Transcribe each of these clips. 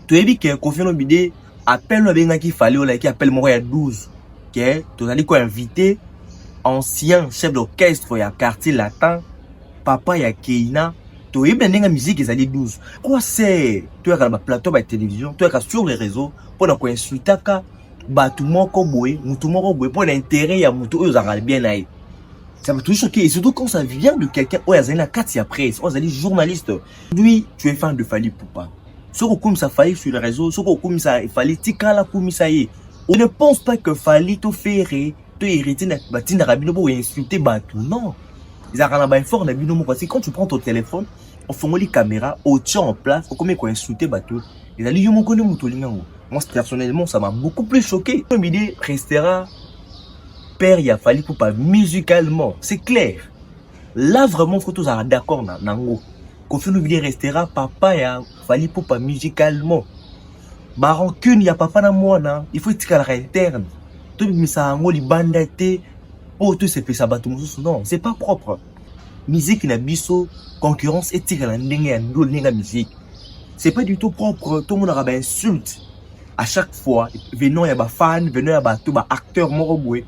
Tu as dit que Koffi Olomide appelle le benga qui fallait ou qui appelle moi à 12. Que tu as dit quoi invité ancien chef d'orchestre ya quartier latin papa ya Keina. Tu as dit que musique ils allaient 12. Quoi c'est tu as un plateau de télévision, tu as sur les réseaux pour qu'on insulte ka batu moko boy, mutu moko boy pour l'intérêt ya mutu eux ça bien là. Ça m'a toujours choqué, et surtout quand ça vient de quelqu'un, oh, il y a une carte presse, oh, il y a journaliste. Lui, tu es fan de Fally Ipupa. Ce que ça Fally sur les réseaux, ce que ça Fally tikala comme ça y est. On ne pense pas que Fally te ferait, te hériter na batina rabino pour insulter batou. Non. Ils ont rien à fort na bino parce que quand tu prends ton téléphone, on fait les caméras, on tient en place, on commence à insulter batou. Ils allaient yo connaît mutolinga. Moi personnellement, ça m'a beaucoup plus choqué. Le midi restera père il a fallu pour pas musicalement, c'est clair. Là vraiment faut tous d'accord nango. Koffi Olomide restera papa ya fallu pour pas musicalement. Ba rancune ya papa na mwana, il faut tika la interne. Tout misa ngo li bandate pour tout se fait sabatu mususu non, c'est pas propre. Musique na biso, concurrence et tika la ndenge ya ndo ndenge musique. C'est pas du tout propre, tout le monde a ba insulte. À chaque fois, venant ya ba fan, venant ya ba tout ba acteur moroboué.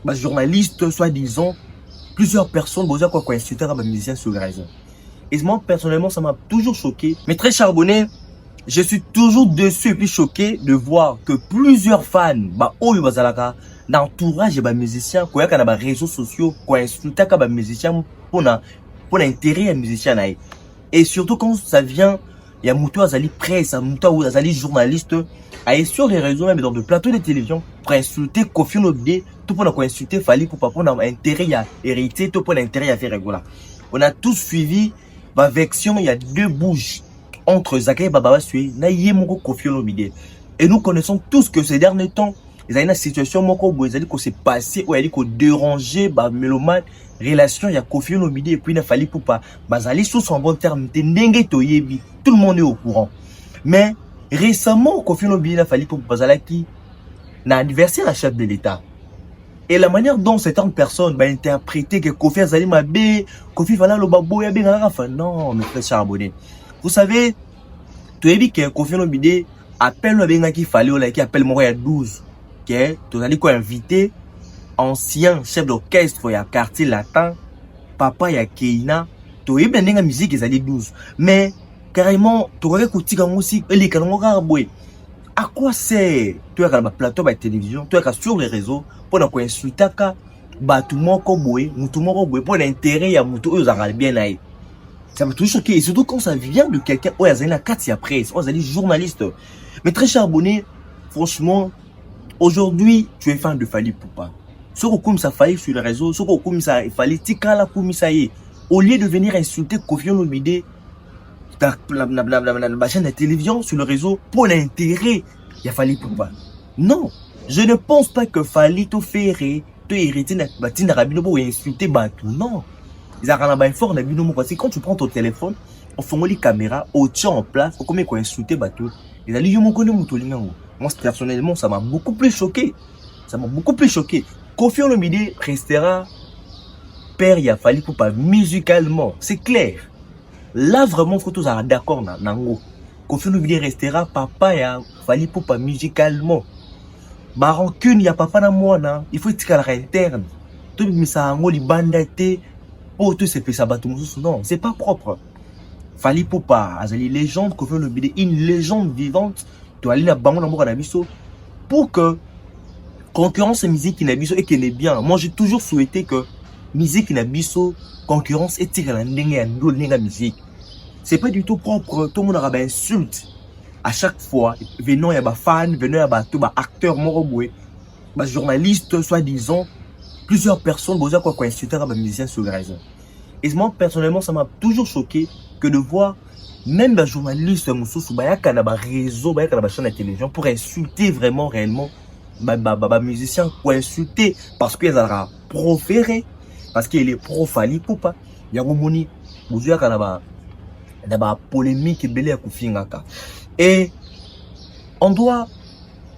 Bah, journaliste, soi-disant, plusieurs personnes, vous avez quoi insulter un musicien sur les réseaux. Et moi, personnellement, ça m'a toujours choqué. Mais très charbonné, je suis toujours dessus et puis choqué de voir que plusieurs fans, bah, oh, l'entourage des musiciens, quoi, qu'il y a des réseaux sociaux, quoi, insulter un musicien pour l'intérêt des musiciens. Et surtout quand ça vient, il y a Moutou Azali presse, Moutou Azali journaliste, aller sur les réseaux, même dans des plateaux de télévision, pour insulter Koffi Olomide, tout pour insulter Fally pour pas prendre intérêt à hériter, tout pour l'intérêt à faire régulier. On a tous suivi, ma vection, il y a deux bouches entre Zakaï Baba Sué, Naïe Moko Koffi Olomide. Et nous connaissons tous que ces derniers temps, il y a une situation Moko où il s'est passé, où il y a qu'on déranger, bah, mélomane, relation, il y a Koffi Olomide et puis il a fallu pour pas, bah, aller sous son bon terme, tout le monde est au courant. Mais, récemment, Koffi Olomide a fallu pour Bazalaki, n'a adversaire à chef de l'État. Et la manière dont certaines personnes va interpréter que Koffi Azali Mabé, Koffi Fala Lobabo, Yabe Ngarafa. Non, mes frères charbonnés. Vous savez, tu as dit que Koffi Olomide appelle le benga qui fallait ou qui appelle moi à 12. Que tu as dit quoi invité ancien chef d'orchestre ya quartier latin, papa ya Keina. Tu as dit que musique ils allaient 12. Mais carrément, tu aurais écouté comme aussi les canons raboué. À quoi c'est tu as un plateau de télévision, tu as sur les réseaux pour qu'on insulte ka batu moko boy, mutu moko boy pour l'intérêt ya mutu eux ça bien là. Ça m'a toujours choqué et surtout quand ça vient de quelqu'un oh il y a une carte presse, oh il y a journaliste. Mais très charbonné, franchement, aujourd'hui, tu es fan de Fally Ipupa. Ce que comme ça Fally sur les réseaux, ce que comme ça il fallait tikala comme ça y est. Au lieu de venir insulter Koffi Olomide la chaîne de télévision sur le réseau pour l'intérêt, il a fallu pour pas. Non, je ne pense pas que Fally te ferait te hériter na batina rabino pour insulter batou. Non, ils ont rien à fort na bino parce que quand tu prends ton téléphone, on fait les caméras, on tient en place, on commence à insulter batou. Ils allaient yo connaît mutolinga. Moi personnellement, ça m'a beaucoup plus choqué. Ça m'a beaucoup plus choqué. Koffi Olomide restera père il a fallu pour pas musicalement, c'est clair. Là vraiment faut tous d'accord nango. Koffi Olomide restera papa ya Fally Ipupa musicalement. Ba rancune ya papa na mwana, il faut tika la interne. Tout misa ngo li bandate pour tout se fait sabatu mususu non, c'est pas propre. Fally Ipupa azali légende Koffi Olomide une légende vivante to ali na bango na moko na biso pour que concurrence musique na biso et qu'elle est bien. Moi j'ai toujours souhaité que musique na biso concurrence et tire la ndenge ya ndo ndenge musique. C'est pas du tout propre, tout le monde a ba insulte. À chaque fois, venant ya ba fan, venant ya ba tout ba acteur moroboué, ba journaliste soi-disant, plusieurs personnes vous avez quoi insulter ba musicien sur les réseaux. Et moi personnellement, ça m'a toujours choqué que de voir même ba journaliste mususu ba yaka na ba réseau, ba yaka na ba chaîne de télévision pour insulter vraiment réellement ba musicien pour insulter parce qu'ils ont proféré. Parce qu'il est pro Fally Ipupa, il y a moni, vous avez une polémique belé à Koufingaka. Et on doit,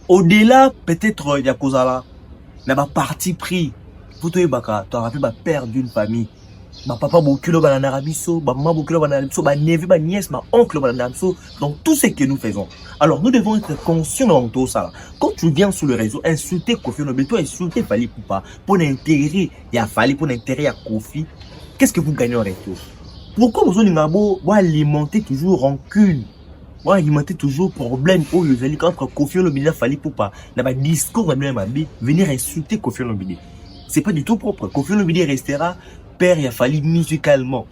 au-delà, peut-être, il y a cause là, n'a pas parti pris. Pour toi, tu as père d'une famille. Ba papa bokilo banana biso, ba maman bokilo banana biso, ba neveu, ba nièce, ba oncle banana biso. Donc tout ce que nous faisons. Alors nous devons être conscients dans tout ça. Quand tu viens sur le réseau, insulter Kofi Olomide, toi insulter Fally Ipupa pour l'intérêt, il y a Fally pour l'intérêt à Kofi. Qu'est-ce que vous gagnez en retour? Pourquoi vous avez alimenter toujours rancune? Vous alimenter toujours problème au lieu de entre Kofi Olomide et Fally Ipupa. Dans un discours venir insulter Kofi Olomide. C'est pas du tout propre. Kofi Olomide restera père il a fallu musicalement.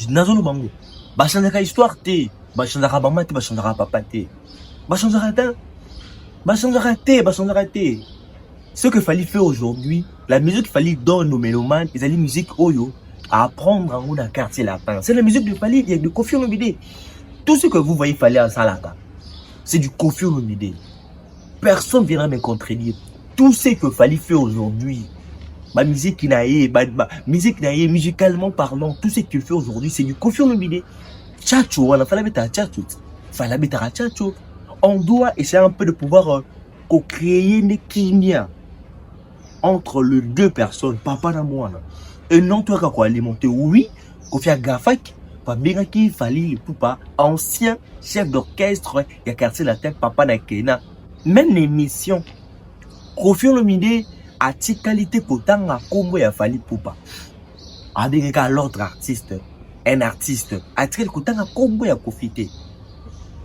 Nazolo bango. Ba changera histoire té, ba changera maman té, ba changera papa té. Ba changera té. Ba changera té, ba changera té. Ce que Fally fait aujourd'hui, la musique qu'il Fally donne aux mélomanes, c'est la musique oyo à apprendre en haut d'un quartier latin. C'est la musique de Fally, il y a de Kofi Olomide. Tout ce que vous voyez Fally en Salaka, c'est du Kofi Olomide. Personne ne viendra me contredire. Tout ce que Fally fait aujourd'hui, ma musique musicalement parlant, tout ce que tu fais aujourd'hui, c'est du Kofi Olomide. Tchatcho, on a fait la bêta tchatcho. Falla bêta tchatcho. On doit essayer un peu de pouvoir co-créer une kimia entre les deux personnes, papa et moi. Et non, toi, quand on alimenter, oui, Kofi Agafak, pas bien qu'il Fally Ipupa, ancien chef d'orchestre, il y a quartier la tête, papa na Kena. Même l'émission, Kofi Olomide, a qualité kotanga kombo ya Fally Ipupa avec l'autre artiste, un artiste a kotanga kombo ya Kofi te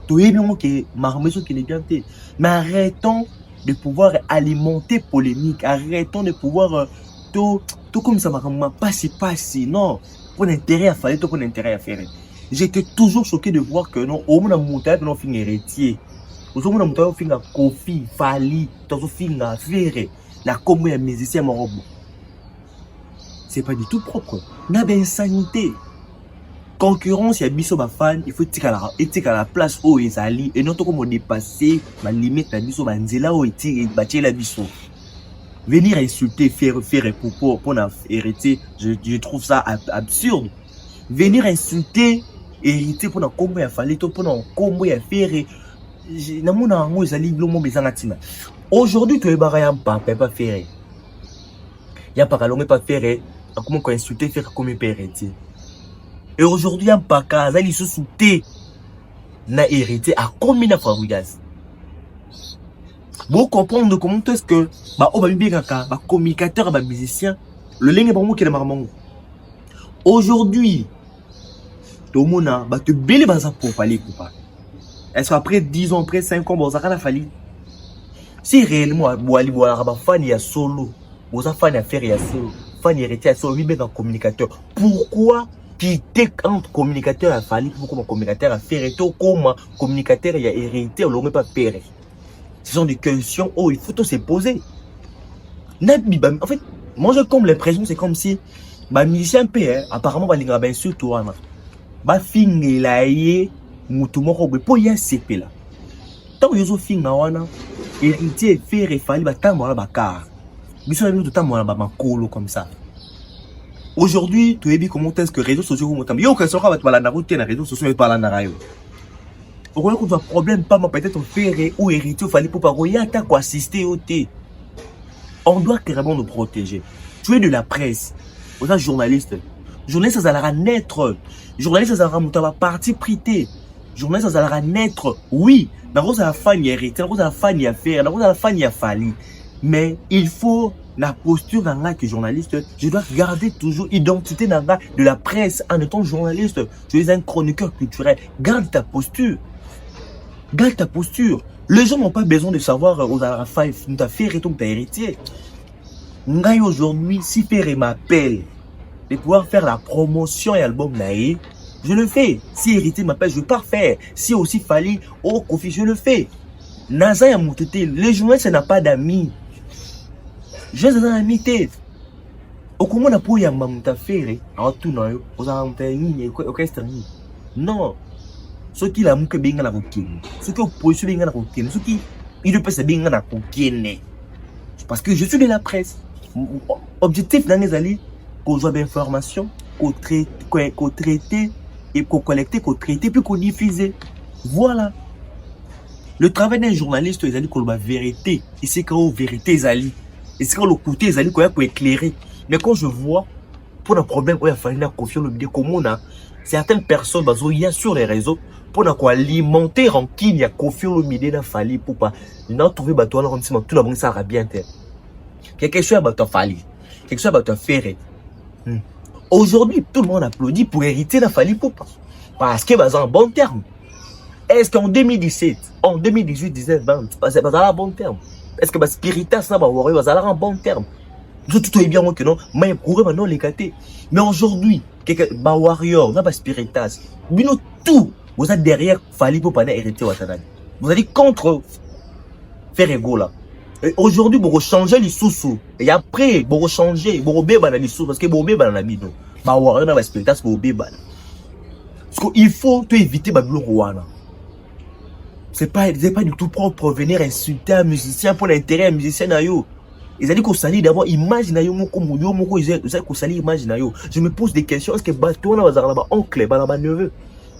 to yebimo ke marmeso qui est bien te. Mais arrêtons de pouvoir alimenter polémique, arrêtons de pouvoir tout comme ça m'a passé non pour l'intérêt à Fally, tout pour l'intérêt à faire. J'étais toujours choqué de voir que non au moins montagne non fin héritier au moins montagne fin Kofi Fally tout fin faire la combo ya musicien morobo. C'est pas du tout propre. Na ben insanité. Concurrence ya biso ba fan, il faut etika la place où ezali et non to comme dépasser ma limite na biso banzela o eti batie la biso. Venir insulter faire pour na hériter, je trouve ça absurde. Venir insulter hériter pour na combo ya Fally to pour na combo ya faire na mona ngo ezali blomo bezanga tina. Aujourd'hui, tu es barré en papa, pas faire. Il y a pas qu'à l'homme pas faire. Comment qu'on insulter faire comme héritier. Et aujourd'hui, en paka, ça il se souté na héritier à combien de fois gaz. Vous comprendre comment est-ce que bah on va bien kaka, bah communicateur, bah musicien, le lingue pour moi qui est marmon. Aujourd'hui, tout le monde a bah te belé dans sa pour Fally Ipupa. Est-ce qu'après 10 ans, après 5 ans, bon ça a Fally. Si réellement, fan il y a solo, vous avez fan à faire il y a solo, fan héritier à solo, oui, un communicateur. Pourquoi quitter entre communicateur à Fally pour comme communicateur à faire et tout comme communicateur il y a hérité, on l'aurait pas faire. Ce sont des questions où il faut tout se poser. En fait, moi j'ai comme l'impression, c'est comme si, bah, musicien père, apparemment, bah, l'ingénieur, bien sûr, toi, bah, finir là, y mutu moko pour y a CP là. Tant que yo finga wana, héritier faire et Fally batambo la bakar. Biso na tout temps ba makolo comme ça. Aujourd'hui, tu es bien comment est-ce que réseaux sociaux comme tam. Yo que sera ba balana route na réseaux sociaux et balana rayo. Pourquoi qu'on a problème pas peut-être faire ou héritier Fally pour pas y ta quoi assister au thé. On doit carrément nous protéger. Tu es de la presse. Vous êtes journaliste. Journaliste ça va naître. Journaliste ça va monter à parti prité. Journaliste ça va naître. Oui. Dans la fan, il y a hérité, dans la fan, il y a faire, dans la fan, il y a Fally. Mais il faut la posture dans la que journaliste, je dois garder toujours l'identité dans la de la presse en étant journaliste. Tu es un chroniqueur culturel. Garde ta posture. Garde ta posture. Les gens n'ont pas besoin de savoir aux Arafai, nous t'as fait et ton héritier. Ngai aujourd'hui, si Ferré m'appelle de pouvoir faire la promotion et album Naï, je le fais. Si héritier m'appelle, je pars faire. Si aussi Fally, oh Kofi, je le fais. Naza ya moutete, les journalistes n'a pas d'amis. Je suis un ami tête. Au comment on a pour yamba mouta faire, en tout non, aux avantages, non. Ce qui l'a mouké bien à la routine. Ce qui oppose bien à la routine. Ce qui, il ne peut se bien à la routine. Parce que je suis de la presse. Objectif dans les alliés, qu'on soit d'informations, qu'on traite, et qu'on collecte, qu'on traite, puis qu'on diffuse. Voilà. Le travail d'un journaliste, ils allaient qu'on la vérité. Et c'est quand la vérité, ils allaient. Et c'est quand le côté, ils allaient pour éclairer. Mais quand je vois pour un problème où il fallait confier le bidé comme on a certaines personnes il y a sur les réseaux pour alimenter rancune il y a confié le bidé n'a fallu pour pas n'a trouvé bateau là comme si tout le monde ça bien quelque chose à fallu quelque chose à faire. Aujourd'hui tout le monde applaudit pour hériter n'a fallu pour pas parce que en bon terme. Est-ce qu'en 2017 en 2018 19 20 c'est pas un bon terme? Est-ce que Spiritas ça va avoir un bon terme? Tout est bien que non, mais maintenant les gâtés. Mais aujourd'hui, Warrior, n'a pas Spiritas. Bino tout, vous êtes derrière Fali pour pas hériter Watanabe. Vous allez contre faire ego là. Aujourd'hui, vous changez les sous-sous. Et après, vous changez, vous bébé les sous parce que vous bébé dans la mine. Warrior n'a pas Spiritas, vous bébé. Parce qu'il faut éviter Babylon Rwanda. C'est pas du tout propre venir insulter un musicien pour l'intérêt d'un musicien d'ailleurs. Ils ont dit qu'on s'allie d'abord, imagine yo moko ils ont qu'on s'allie imagine yo. Je me pose des questions, est-ce que bateau na bazar là-bas oncle là-bas neveu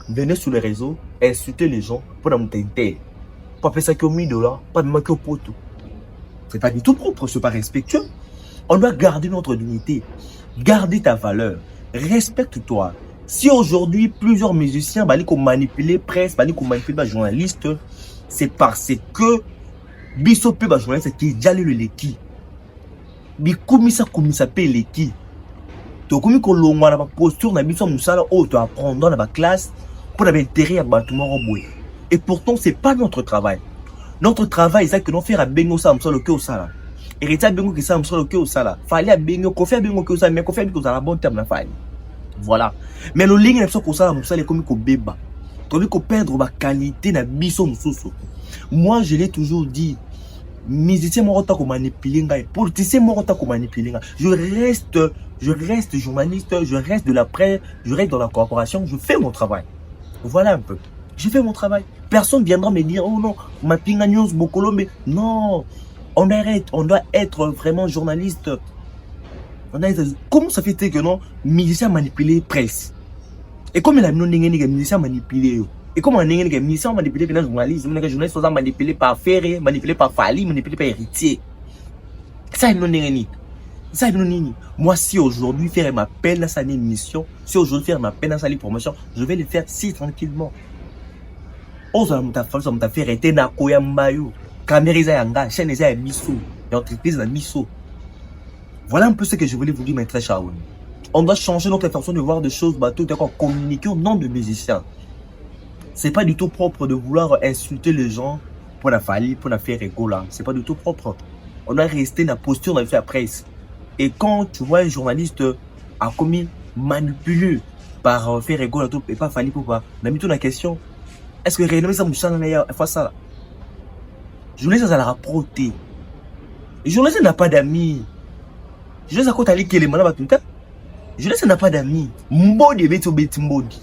venez sur les réseaux insulter les gens pour la monter. Pas faire ça que $1000, pas de manquer au poteau. C'est pas du tout propre, c'est pas respectueux. On doit garder notre dignité, garder ta valeur, respecte-toi. Si aujourd'hui plusieurs musiciens bali qu'on manipuler presse, bali qu'on manipuler les journalistes, c'est parce que biso pe ba journaliste qui jali le leki. Bikumisa kumisa pe leki. To komi ko longwa na posture na biso musala o to apprendre dans la classe pour l'intérêt à bâtiment roboué. Et pourtant c'est pas notre travail. Notre travail c'est que nous faire à bengo ça musala ke osala. Héritier bengo que ça musala ke osala. Fallait à bengo ko faire bengo ke osala mais ko faire bengo ça bon terme na fallait. Voilà. Mais le ligne n'est pas ça musala comme ko beba. To ko perdre ma qualité na biso mususu. Moi je l'ai toujours dit. Musicien morota ko manipuler ngai, politicien morota ko manipuler ngai. Je reste journaliste, je reste de la presse, je reste dans la corporation, je fais mon travail. Voilà un peu. Je fais mon travail. Personne viendra me dire oh non, ma pinga news bokolo mais non. On arrête, on doit être vraiment journaliste. Comment ça fait que non, musicien manipuler presse. Et comme il a non musicien manipuler. Et comment on est musicien manipulé par les journalistes, les journalistes sont manipulés par Ferré, manipulés par Fali, manipulés par Héritier. Ça non n'est ça non. Moi si aujourd'hui faire ma peine à sa émission, si aujourd'hui faire ma peine à sa promotion, je vais le faire si tranquillement. On ça m'a fait arrêter na koya mbayo, caméra yanga, chaîne ya miso, entreprise na miso. Voilà un peu ce que je voulais vous dire mes très chers. On doit changer notre façon de voir des choses, bateau d'accord, communiquer au nom de musiciens. C'est pas du tout propre de vouloir insulter les gens pour la faillite, pour la faire ego là. C'est pas du tout propre. On doit rester dans la posture de la presse. Et quand tu vois un journaliste a commis manipulé par faire ego là et pas faillite pour pas, on a mis toute la question. Est-ce que réellement ça me change face ça? Journaliste ça la rapporter. Journaliste n'a pas d'amis. Journaliste à côté aller que les malades tout le temps. Journaliste n'a pas d'amis. Mbodi beti mbodi.